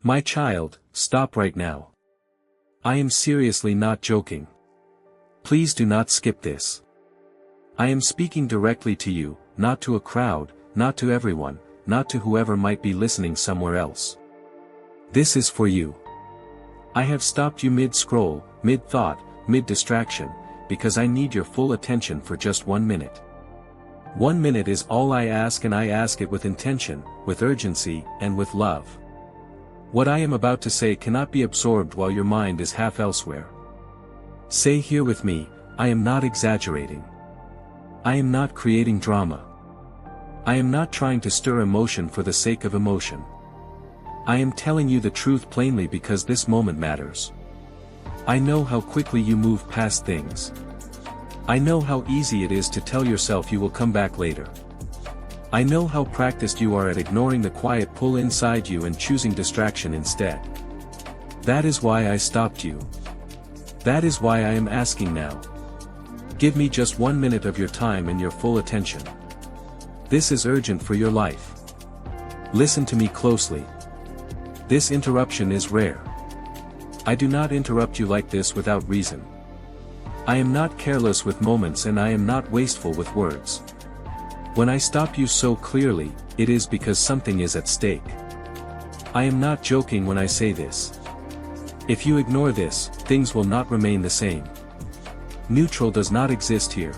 My child, stop right now. I am seriously not joking. Please do not skip this. I am speaking directly to you, not to a crowd, not to everyone, not to whoever might be listening somewhere else. This is for you. I have stopped you mid-scroll, mid-thought, mid-distraction, because I need your full attention for just 1 minute. 1 minute is all I ask, and I ask it with intention, with urgency, and with love. What I am about to say cannot be absorbed while your mind is half elsewhere. Say here with me, I am not exaggerating. I am not creating drama. I am not trying to stir emotion for the sake of emotion. I am telling you the truth plainly because this moment matters. I know how quickly you move past things. I know how easy it is to tell yourself you will come back later. I know how practiced you are at ignoring the quiet pull inside you and choosing distraction instead. That is why I stopped you. That is why I am asking now. Give me just 1 minute of your time and your full attention. This is urgent for your life. Listen to me closely. This interruption is rare. I do not interrupt you like this without reason. I am not careless with moments, and I am not wasteful with words. When I stop you so clearly, it is because something is at stake. I am not joking when I say this. If you ignore this, things will not remain the same. Neutral does not exist here.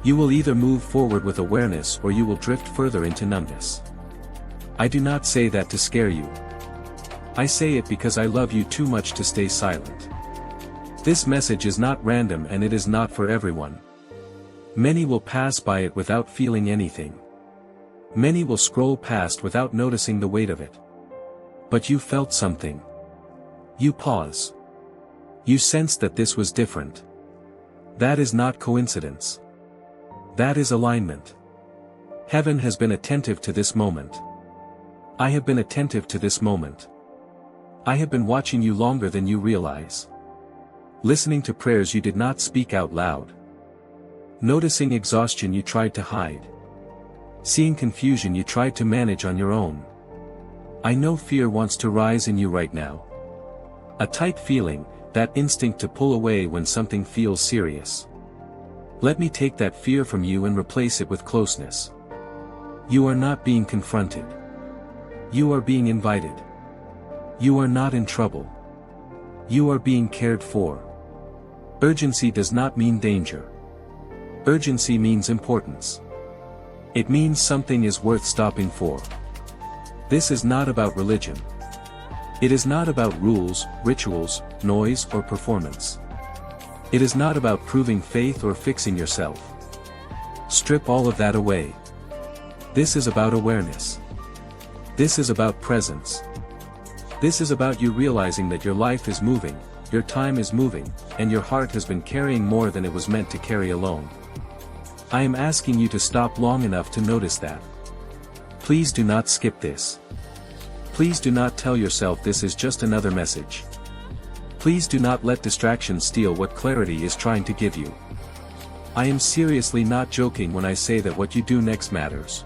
You will either move forward with awareness or you will drift further into numbness. I do not say that to scare you. I say it because I love you too much to stay silent. This message is not random, and it is not for everyone. Many will pass by it without feeling anything. Many will scroll past without noticing the weight of it. But you felt something. You pause. You sensed that this was different. That is not coincidence. That is alignment. Heaven has been attentive to this moment. I have been attentive to this moment. I have been watching you longer than you realize. Listening to prayers you did not speak out loud. Noticing exhaustion you tried to hide. Seeing confusion you tried to manage on your own. I know fear wants to rise in you right now. A tight feeling, that instinct to pull away when something feels serious. Let me take that fear from you and replace it with closeness. You are not being confronted. You are being invited. You are not in trouble. You are being cared for. Urgency does not mean danger. Urgency means importance. It means something is worth stopping for. This is not about religion. It is not about rules, rituals, noise, or performance. It is not about proving faith or fixing yourself. Strip all of that away. This is about awareness. This is about presence. This is about you realizing that your life is moving, your time is moving, and your heart has been carrying more than it was meant to carry alone. I am asking you to stop long enough to notice that. Please do not skip this. Please do not tell yourself this is just another message. Please do not let distraction steal what clarity is trying to give you. I am seriously not joking when I say that what you do next matters.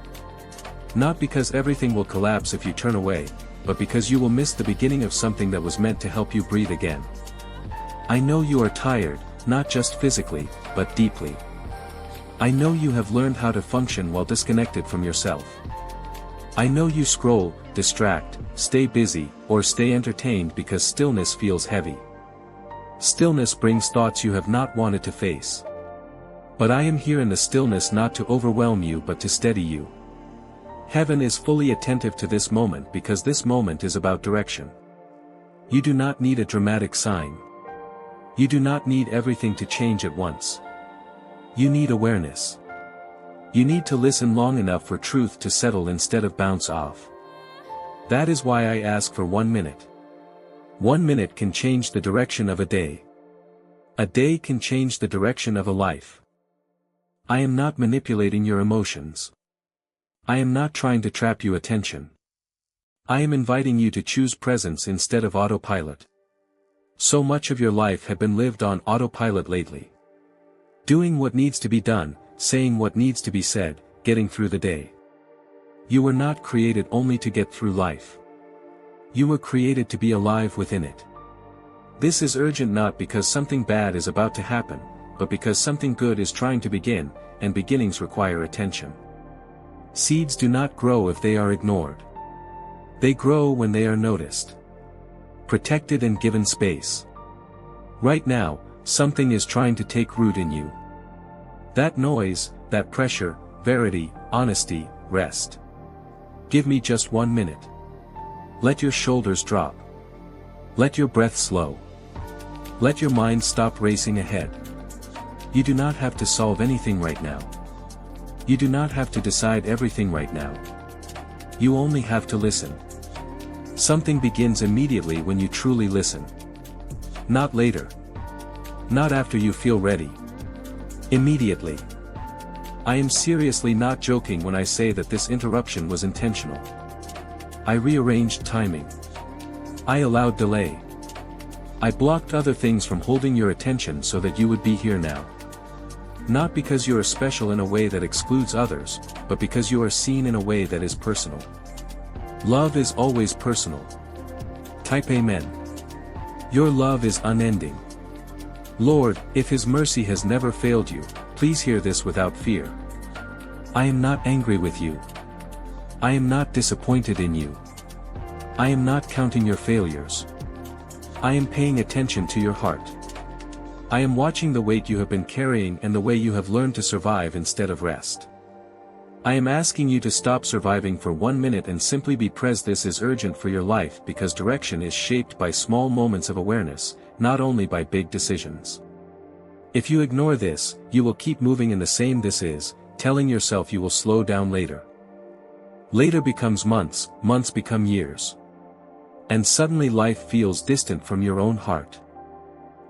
Not because everything will collapse if you turn away, but because you will miss the beginning of something that was meant to help you breathe again. I know you are tired, not just physically, but deeply. I know you have learned how to function while disconnected from yourself. I know you scroll, distract, stay busy, or stay entertained because stillness feels heavy. Stillness brings thoughts you have not wanted to face. But I am here in the stillness not to overwhelm you but to steady you. Heaven is fully attentive to this moment because this moment is about direction. You do not need a dramatic sign. You do not need everything to change at once. You need awareness. You need to listen long enough for truth to settle instead of bounce off. That is why I ask for 1 minute. 1 minute can change the direction of a day. A day can change the direction of a life. I am not manipulating your emotions. I am not trying to trap your attention. I am inviting you to choose presence instead of autopilot. So much of your life had been lived on autopilot lately. Doing what needs to be done, saying what needs to be said, getting through the day. You were not created only to get through life. You were created to be alive within it. This is urgent not because something bad is about to happen, but because something good is trying to begin, and beginnings require attention. Seeds do not grow if they are ignored. They grow when they are noticed, protected and given space. Right now, something is trying to take root in you. That noise, that pressure, verity, honesty, rest. Give me just 1 minute. Let your shoulders drop. Let your breath slow. Let your mind stop racing ahead. You do not have to solve anything right now. You do not have to decide everything right now. You only have to listen. Something begins immediately when you truly listen. Not later. Not after you feel ready. Immediately. I am seriously not joking when I say that this interruption was intentional. I rearranged timing. I allowed delay. I blocked other things from holding your attention so that you would be here now. Not because you are special in a way that excludes others, but because you are seen in a way that is personal. Love is always personal. Type Amen. Your love is unending. Lord, if His mercy has never failed you, please hear this without fear. I am not angry with you. I am not disappointed in you. I am not counting your failures. I am paying attention to your heart. I am watching the weight you have been carrying and the way you have learned to survive instead of rest. I am asking you to stop surviving for 1 minute and simply be present. This is urgent for your life because direction is shaped by small moments of awareness, not only by big decisions. If you ignore this, you will keep moving in the same this is, telling yourself you will slow down later. Later becomes months, months become years. And suddenly life feels distant from your own heart.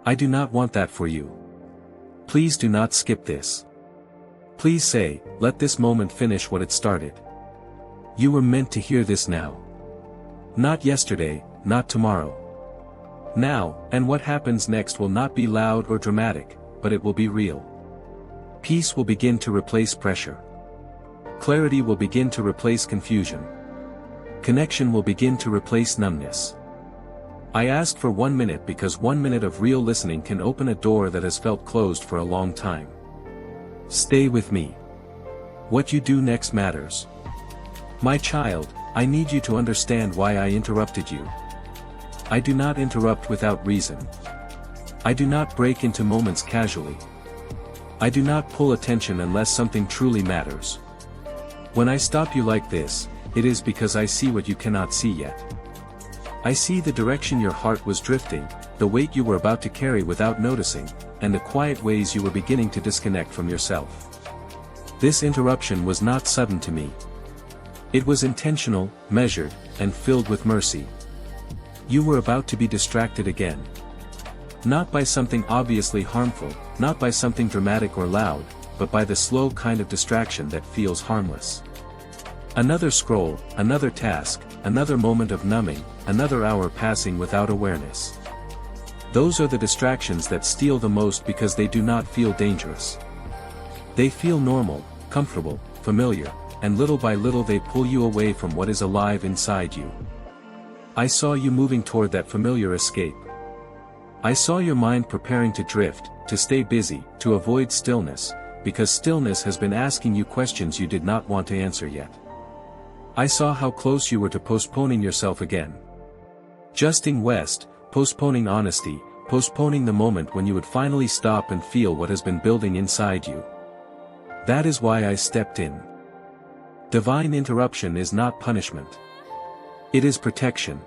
I do not want that for you. Please do not skip this. Please say, let this moment finish what it started. You were meant to hear this now. Not yesterday, not tomorrow. Now, and what happens next will not be loud or dramatic, but it will be real. Peace will begin to replace pressure. Clarity will begin to replace confusion. Connection will begin to replace numbness. I asked for 1 minute because 1 minute of real listening can open a door that has felt closed for a long time. Stay with me. What you do next matters. My child, I need you to understand why I interrupted you. I do not interrupt without reason. I do not break into moments casually. I do not pull attention unless something truly matters. When I stop you like this, it is because I see what you cannot see yet. I see the direction your heart was drifting, the weight you were about to carry without noticing, and the quiet ways you were beginning to disconnect from yourself. This interruption was not sudden to me. It was intentional, measured, and filled with mercy. You were about to be distracted again. Not by something obviously harmful, not by something dramatic or loud, but by the slow kind of distraction that feels harmless. Another scroll, another task, another moment of numbing, another hour passing without awareness. Those are the distractions that steal the most because they do not feel dangerous. They feel normal, comfortable, familiar, and little by little they pull you away from what is alive inside you. I saw you moving toward that familiar escape. I saw your mind preparing to drift, to stay busy, to avoid stillness, because stillness has been asking you questions you did not want to answer yet. I saw how close you were to postponing yourself again. Justing west, postponing honesty, postponing the moment when you would finally stop and feel what has been building inside you. That is why I stepped in. Divine interruption is not punishment. It is protection.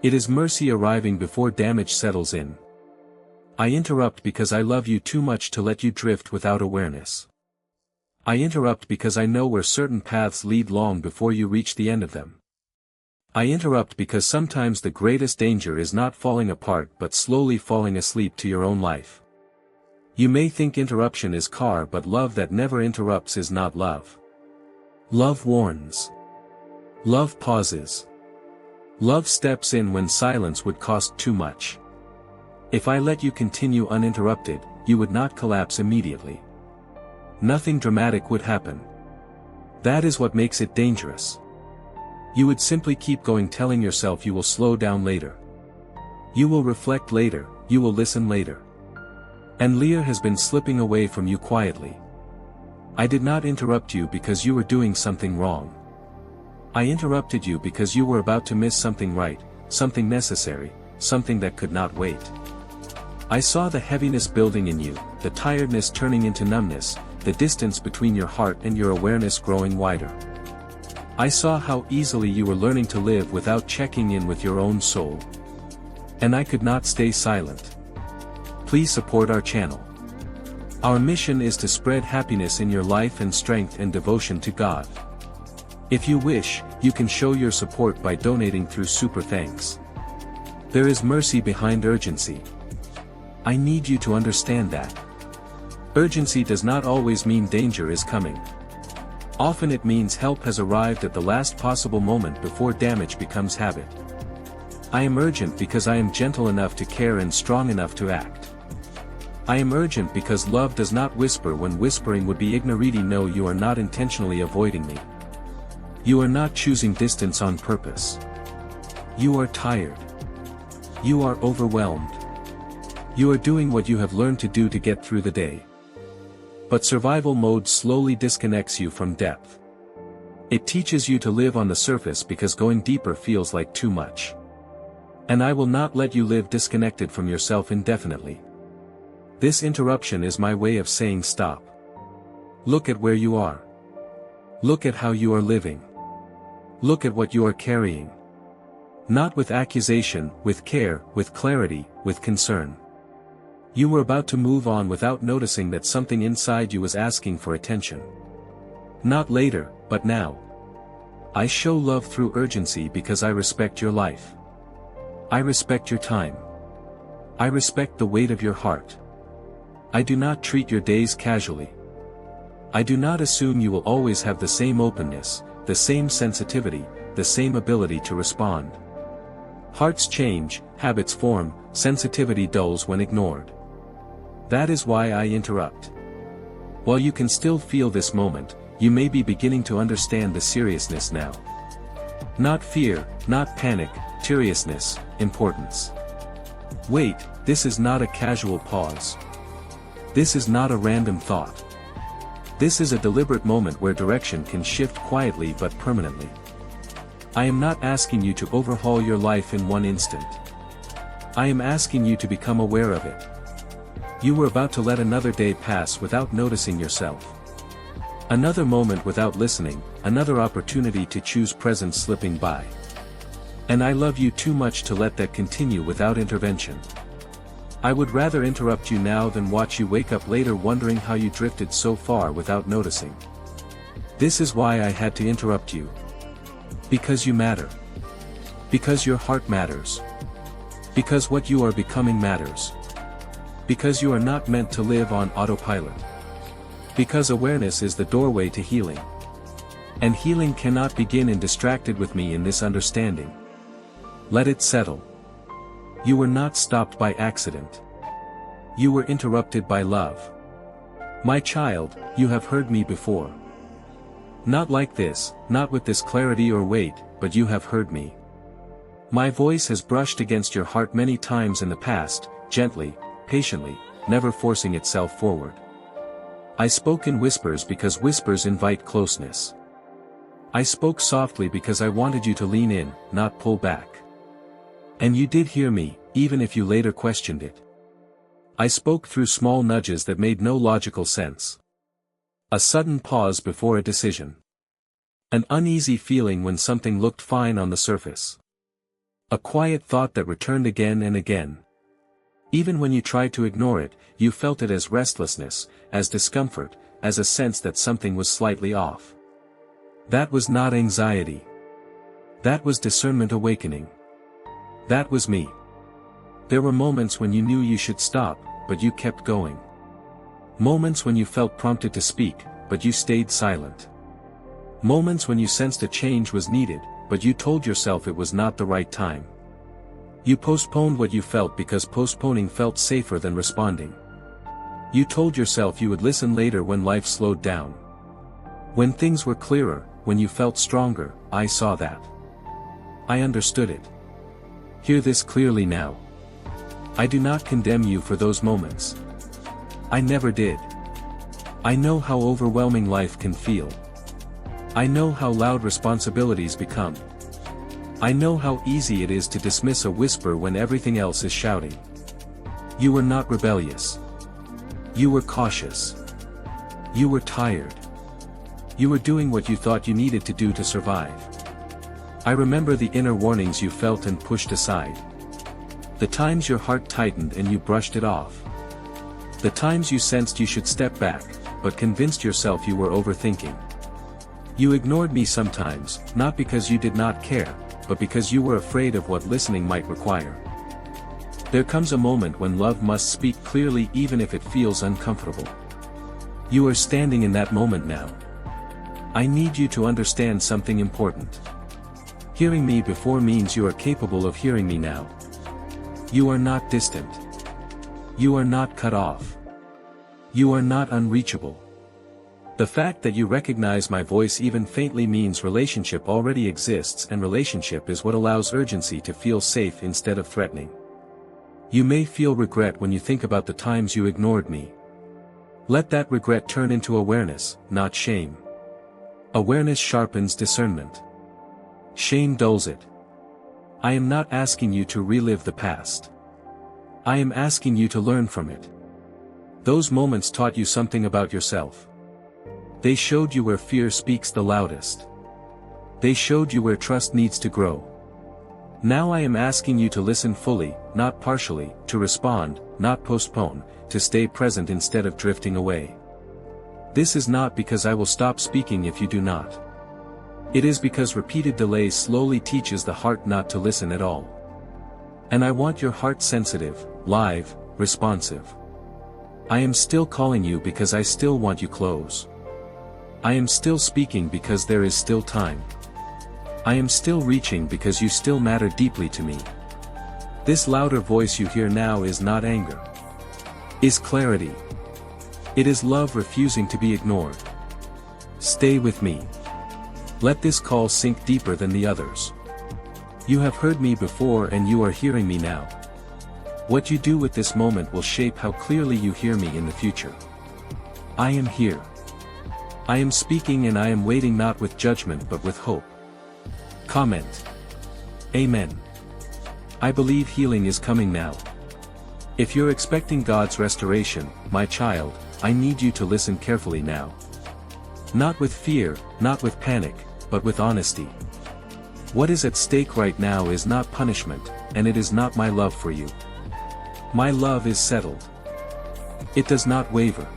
It is mercy arriving before damage settles in. I interrupt because I love you too much to let you drift without awareness. I interrupt because I know where certain paths lead long before you reach the end of them. I interrupt because sometimes the greatest danger is not falling apart but slowly falling asleep to your own life. You may think interruption is car, but love that never interrupts is not love. Love warns. Love pauses. Love steps in when silence would cost too much. If I let you continue uninterrupted, you would not collapse immediately. Nothing dramatic would happen. That is what makes it dangerous. You would simply keep going, telling yourself you will slow down later. You will reflect later, you will listen later. And Lear has been slipping away from you quietly. I did not interrupt you because you were doing something wrong. I interrupted you because you were about to miss something right, something necessary, something that could not wait. I saw the heaviness building in you, the tiredness turning into numbness, the distance between your heart and your awareness growing wider. I saw how easily you were learning to live without checking in with your own soul. And I could not stay silent. Please support our channel. Our mission is to spread happiness in your life and strength and devotion to God. If you wish, you can show your support by donating through Super Thanks. There is mercy behind urgency. I need you to understand that. Urgency does not always mean danger is coming. Often it means help has arrived at the last possible moment before damage becomes habit. I am urgent because I am gentle enough to care and strong enough to act. I am urgent because love does not whisper when whispering would be ignorant. No, you are not intentionally avoiding me. You are not choosing distance on purpose. You are tired. You are overwhelmed. You are doing what you have learned to do to get through the day. But survival mode slowly disconnects you from depth. It teaches you to live on the surface because going deeper feels like too much. And I will not let you live disconnected from yourself indefinitely. This interruption is my way of saying stop. Look at where you are. Look at how you are living. Look at what you are carrying. Not with accusation, with care, with clarity, with concern. You were about to move on without noticing that something inside you was asking for attention. Not later, but now. I show love through urgency because I respect your life. I respect your time. I respect the weight of your heart. I do not treat your days casually. I do not assume you will always have the same openness, the same sensitivity, the same ability to respond. Hearts change, habits form, sensitivity dulls when ignored. That is why I interrupt. While you can still feel this moment, you may be beginning to understand the seriousness now. Not fear, not panic, seriousness, importance. Wait, this is not a casual pause. This is not a random thought. This is a deliberate moment where direction can shift quietly but permanently. I am not asking you to overhaul your life in one instant. I am asking you to become aware of it. You were about to let another day pass without noticing yourself. Another moment without listening, another opportunity to choose presence slipping by. And I love you too much to let that continue without intervention. I would rather interrupt you now than watch you wake up later wondering how you drifted so far without noticing. This is why I had to interrupt you. Because you matter. Because your heart matters. Because what you are becoming matters. Because you are not meant to live on autopilot. Because awareness is the doorway to healing. And healing cannot begin in distracted with me in this understanding. Let it settle. You were not stopped by accident. You were interrupted by love. My child, you have heard me before. Not like this, not with this clarity or weight, but you have heard me. My voice has brushed against your heart many times in the past, gently, patiently, never forcing itself forward. I spoke in whispers because whispers invite closeness. I spoke softly because I wanted you to lean in, not pull back. And you did hear me, even if you later questioned it. I spoke through small nudges that made no logical sense. A sudden pause before a decision. An uneasy feeling when something looked fine on the surface. A quiet thought that returned again and again. Even when you tried to ignore it, you felt it as restlessness, as discomfort, as a sense that something was slightly off. That was not anxiety. That was discernment awakening. That was me. There were moments when you knew you should stop, but you kept going. Moments when you felt prompted to speak, but you stayed silent. Moments when you sensed a change was needed, but you told yourself it was not the right time. You postponed what you felt because postponing felt safer than responding. You told yourself you would listen later when life slowed down. When things were clearer, when you felt stronger, I saw that. I understood it. Hear this clearly now. I do not condemn you for those moments. I never did. I know how overwhelming life can feel. I know how loud responsibilities become. I know how easy it is to dismiss a whisper when everything else is shouting. You were not rebellious. You were cautious. You were tired. You were doing what you thought you needed to do to survive. I remember the inner warnings you felt and pushed aside. The times your heart tightened and you brushed it off. The times you sensed you should step back, but convinced yourself you were overthinking. You ignored me sometimes, not because you did not care, but because you were afraid of what listening might require. There comes a moment when love must speak clearly even if it feels uncomfortable. You are standing in that moment now. I need you to understand something important. Hearing me before means you are capable of hearing me now. You are not distant. You are not cut off. You are not unreachable. The fact that you recognize my voice even faintly means relationship already exists, and relationship is what allows urgency to feel safe instead of threatening. You may feel regret when you think about the times you ignored me. Let that regret turn into awareness, not shame. Awareness sharpens discernment. Shame dulls it. I am not asking you to relive the past. I am asking you to learn from it. Those moments taught you something about yourself. They showed you where fear speaks the loudest. They showed you where trust needs to grow. Now I am asking you to listen fully, not partially, to respond, not postpone, to stay present instead of drifting away. This is not because I will stop speaking if you do not. It is because repeated delay slowly teaches the heart not to listen at all. And I want your heart sensitive, live, responsive. I am still calling you because I still want you close. I am still speaking because there is still time. I am still reaching because you still matter deeply to me. This louder voice you hear now is not anger. It is clarity. It is love refusing to be ignored. Stay with me. Let this call sink deeper than the others. You have heard me before and you are hearing me now. What you do with this moment will shape how clearly you hear me in the future. I am here. I am speaking and I am waiting, not with judgment but with hope. Comment. Amen. I believe healing is coming now. If you're expecting God's restoration, my child, I need you to listen carefully now. Not with fear, not with panic, but with honesty. What is at stake right now is not punishment, and it is not my love for you. My love is settled. It does not waver.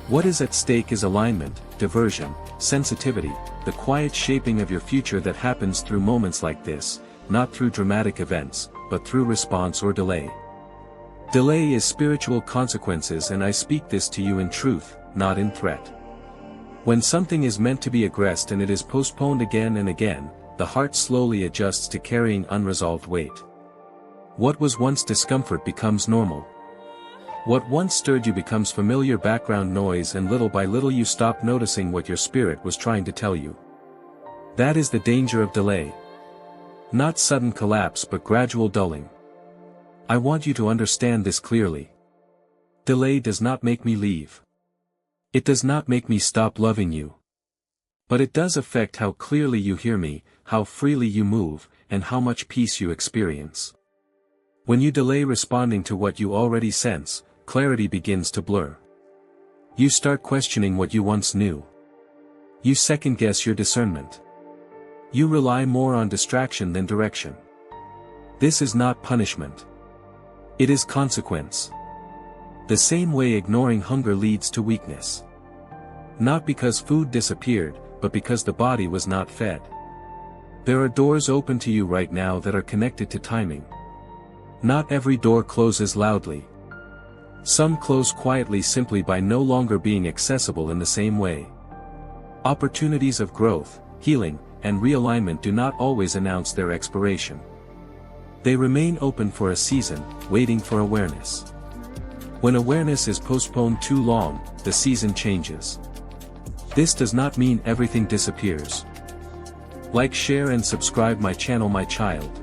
What is at stake is alignment, diversion, sensitivity, the quiet shaping of your future that happens through moments like this, not through dramatic events, but through response or delay. Delay is spiritual consequences, and I speak this to you in truth, not in threat. When something is meant to be aggressed and it is postponed again and again, the heart slowly adjusts to carrying unresolved weight. What was once discomfort becomes normal. What once stirred you becomes familiar background noise, and little by little you stop noticing what your spirit was trying to tell you. That is the danger of delay. Not sudden collapse but gradual dulling. I want you to understand this clearly. Delay does not make me leave. It does not make me stop loving you. But it does affect how clearly you hear me, how freely you move, and how much peace you experience. When you delay responding to what you already sense, clarity begins to blur. You start questioning what you once knew. You second-guess your discernment. You rely more on distraction than direction. This is not punishment. It is consequence. The same way ignoring hunger leads to weakness. Not because food disappeared, but because the body was not fed. There are doors open to you right now that are connected to timing. Not every door closes loudly. Some close quietly simply by no longer being accessible in the same way. Opportunities of growth, healing, and realignment do not always announce their expiration. They remain open for a season, waiting for awareness. When awareness is postponed too long, the season changes. This does not mean everything disappears. Like, share and subscribe my channel, my child.